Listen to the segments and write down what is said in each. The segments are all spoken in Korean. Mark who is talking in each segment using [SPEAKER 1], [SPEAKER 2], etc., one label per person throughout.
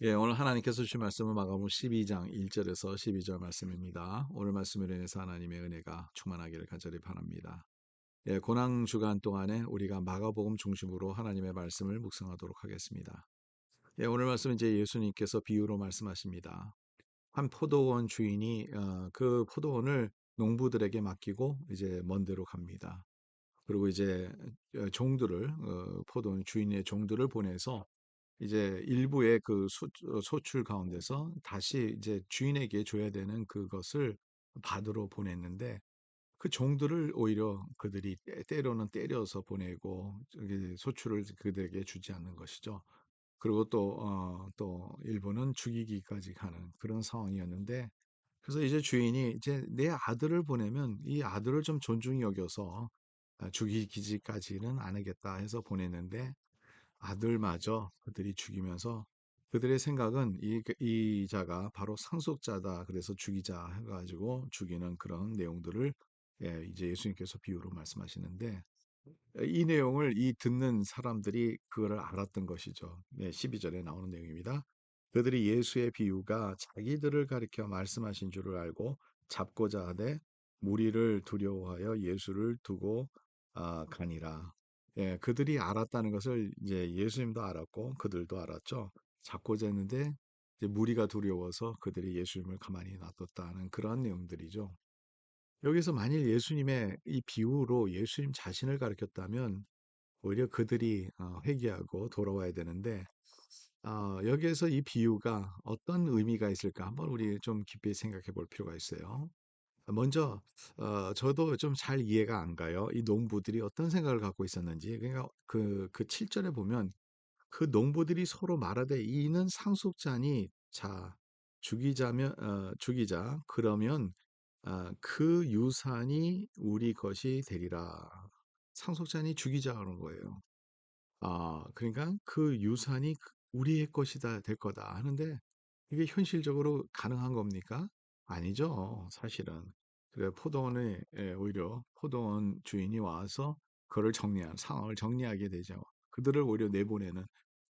[SPEAKER 1] 예, 오늘 하나님께서 주신 말씀은 마가복음 12장 1절에서 12절 말씀입니다. 오늘 말씀을 인해서 하나님의 은혜가 충만하기를 간절히 바랍니다. 예, 고난 주간 동안에 우리가 마가복음 중심으로 하나님의 말씀을 묵상하도록 하겠습니다. 예, 오늘 말씀은 이제 예수님께서 비유로 말씀하십니다. 한 포도원 주인이 그 포도원을 농부들에게 맡기고 이제 먼 데로 갑니다. 그리고 이제 종들을 포도원 주인의 종들을 보내서 이제 일부의 그 소출 가운데서 다시 이제 주인에게 줘야 되는 그것을 받으러 보냈는데 그 종들을 오히려 그들이 때로는 때려서 보내고 저기 소출을 그들에게 주지 않는 것이죠. 그리고 또 일부는 죽이기까지 가는 그런 상황이었는데 그래서 이제 주인이 이제 내 아들을 보내면 이 아들을 좀 존중히 여겨서 죽이기까지는 안 하겠다 해서 보냈는데 아들마저 그들이 죽이면서 그들의 생각은 이 자가 바로 상속자다. 그래서 죽이자 해가지고 죽이는 그런 내용들을 이제 예수님께서 비유로 말씀하시는데 이 내용을 이 듣는 사람들이 그거를 알았던 것이죠. 12절에 나오는 내용입니다. 그들이 예수의 비유가 자기들을 가리켜 말씀하신 줄을 알고 잡고자 하되 무리를 두려워하여 예수를 두고 가니라. 예, 그들이 알았다는 것을 이제 예수님도 알았고 그들도 알았죠. 잡고자 했는데 이제 무리가 두려워서 그들이 예수님을 가만히 놔뒀다는 그러한 내용들이죠. 여기서 만일 예수님의 이 비유로 예수님 자신을 가르쳤다면 오히려 그들이 회개하고 돌아와야 되는데 여기에서 이 비유가 어떤 의미가 있을까 한번 우리 좀 깊이 생각해 볼 필요가 있어요. 먼저 저도 좀 잘 이해가 안 가요. 이 농부들이 어떤 생각을 갖고 있었는지. 그러니까 그 7절에 보면 그 농부들이 서로 말하되 이는 상속자니 자 죽이자 그러면 그 유산이 우리 것이 되리라. 상속자니 죽이자 하는 거예요. 그러니까 그 유산이 우리의 것이다 될 거다 하는데 이게 현실적으로 가능한 겁니까? 아니죠. 사실은. 그래 포도원에 오히려 포도원 주인이 와서 그를 정리한 상황을 정리하게 되죠. 그들을 오히려 내보내는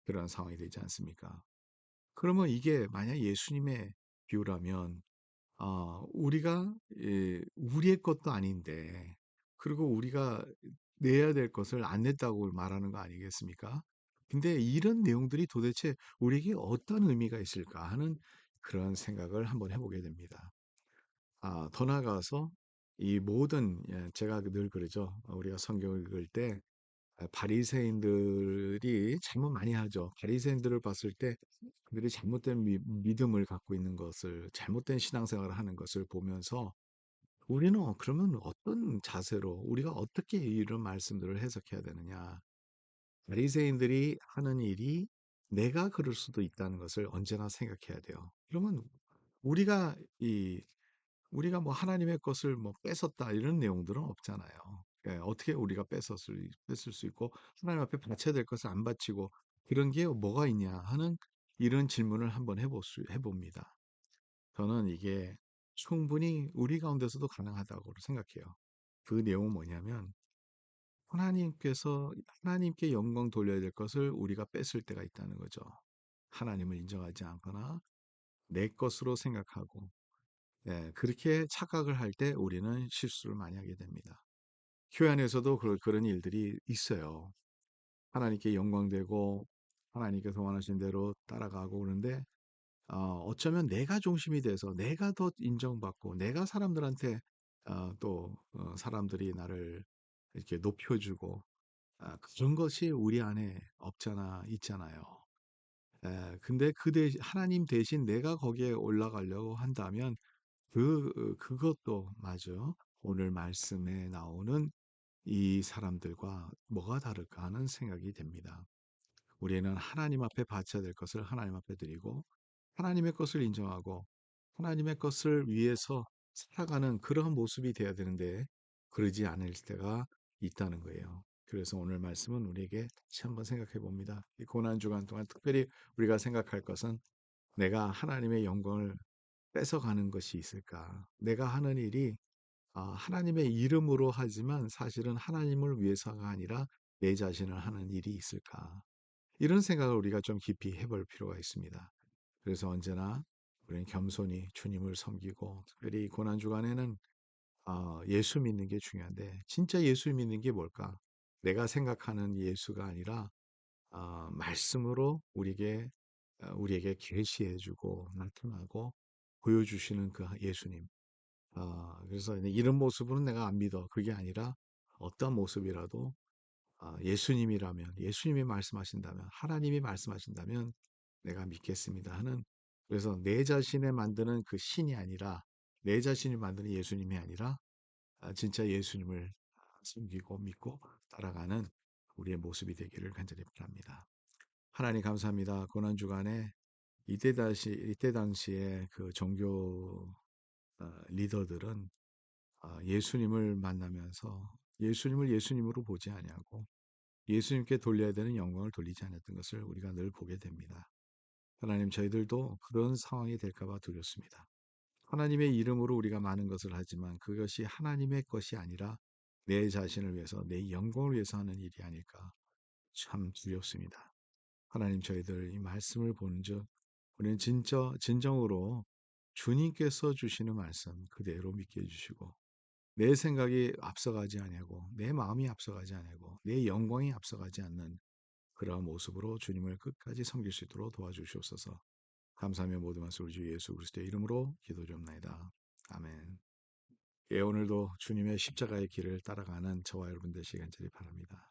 [SPEAKER 1] 그런 상황이 되지 않습니까? 그러면 이게 만약 예수님의 비유라면 우리가 우리의 것도 아닌데 그리고 우리가 내야 될 것을 안 냈다고 말하는 거 아니겠습니까? 근데 이런 내용들이 도대체 우리에게 어떤 의미가 있을까 하는 그런 생각을 한번 해보게 됩니다. 더 나아가서 이 모든 제가 늘 그러죠. 우리가 성경을 읽을 때 바리새인들이 잘못 많이 하죠. 바리새인들을 봤을 때 그들이 잘못된 믿음을 갖고 있는 것을 잘못된 신앙생활을 하는 것을 보면서 우리는 그러면 어떤 자세로 우리가 어떻게 이런 말씀들을 해석해야 되느냐. 바리새인들이 하는 일이 내가 그럴 수도 있다는 것을 언제나 생각해야 돼요. 그러면 우리가 이 우리가 뭐 하나님의 것을 뭐 뺏었다 이런 내용들은 없잖아요. 어떻게 우리가 뺏을 수 있고 하나님 앞에 바쳐야 될 것을 안 바치고 그런 게 뭐가 있냐 하는 이런 질문을 한번 해봅니다. 저는 이게 충분히 우리 가운데서도 가능하다고 생각해요. 그 내용은 뭐냐면 하나님께서 하나님께 영광 돌려야 될 것을 우리가 뺏을 때가 있다는 거죠. 하나님을 인정하지 않거나 내 것으로 생각하고 그렇게 착각을 할 때 우리는 실수를 많이 하게 됩니다. 교회 안에서도 그런 일들이 있어요. 하나님께 영광되고 하나님께서 원하신 대로 따라가고 그러는데 어쩌면 내가 중심이 돼서 내가 더 인정받고 내가 사람들한테 사람들이 나를 이렇게 높여주고 그런 것이 우리 안에 없잖아 있잖아요. 근데 하나님 대신 내가 거기에 올라가려고 한다면 그것도 맞아. 오늘 말씀에 나오는 이 사람들과 뭐가 다를까 하는 생각이 됩니다. 우리는 하나님 앞에 바쳐야 될 것을 하나님 앞에 드리고 하나님의 것을 인정하고 하나님의 것을 위해서 살아가는 그러한 모습이 되어야 되는데 그러지 않을 때가 있다는 거예요. 그래서 오늘 말씀은 우리에게 다시 한번 생각해 봅니다. 이 고난 주간 동안 특별히 우리가 생각할 것은 내가 하나님의 영광을 뺏어가는 것이 있을까? 내가 하는 일이 하나님의 이름으로 하지만 사실은 하나님을 위해서가 아니라 내 자신을 하는 일이 있을까? 이런 생각을 우리가 좀 깊이 해볼 필요가 있습니다. 그래서 언제나 우리는 겸손히 주님을 섬기고 특별히 이 고난 주간에는 예수 믿는 게 중요한데 진짜 예수 믿는 게 뭘까? 내가 생각하는 예수가 아니라 말씀으로 우리에게 계시해 주고 나타나고 보여주시는 그 예수님. 그래서 이런 모습으로는 내가 안 믿어. 그게 아니라 어떤 모습이라도 예수님이라면, 예수님이 말씀하신다면, 하나님이 말씀하신다면 내가 믿겠습니다 하는, 그래서 내 자신에 만드는 그 신이 아니라, 내 자신이 만드는 예수님이 아니라 진짜 예수님을 섬기고 믿고 따라가는 우리의 모습이 되기를 간절히 바랍니다. 하나님 감사합니다. 고난 주간에 이때 당시에 그 종교 리더들은 예수님을 만나면서 예수님을 예수님으로 보지 아니하고 예수님께 돌려야 되는 영광을 돌리지 않았던 것을 우리가 늘 보게 됩니다. 하나님, 저희들도 그런 상황이 될까 봐 두렵습니다. 하나님의 이름으로 우리가 많은 것을 하지만 그것이 하나님의 것이 아니라 내 자신을 위해서, 내 영광을 위해서 하는 일이 아닐까 참 두렵습니다. 하나님, 저희들 이 말씀을 보는즉 우리는 진정으로 주님께서 주시는 말씀 그대로 믿게 해주시고 내 생각이 앞서가지 아니하고 내 마음이 앞서가지 아니하고 내 영광이 앞서가지 않는 그러한 모습으로 주님을 끝까지 섬길 수 있도록 도와주시옵소서. 감사하며 모든 말씀 우리 주 예수 그리스도의 이름으로 기도드립니다. 아멘. 예, 오늘도 주님의 십자가의 길을 따라가는 저와 여러분 되시기 간절히 바랍니다.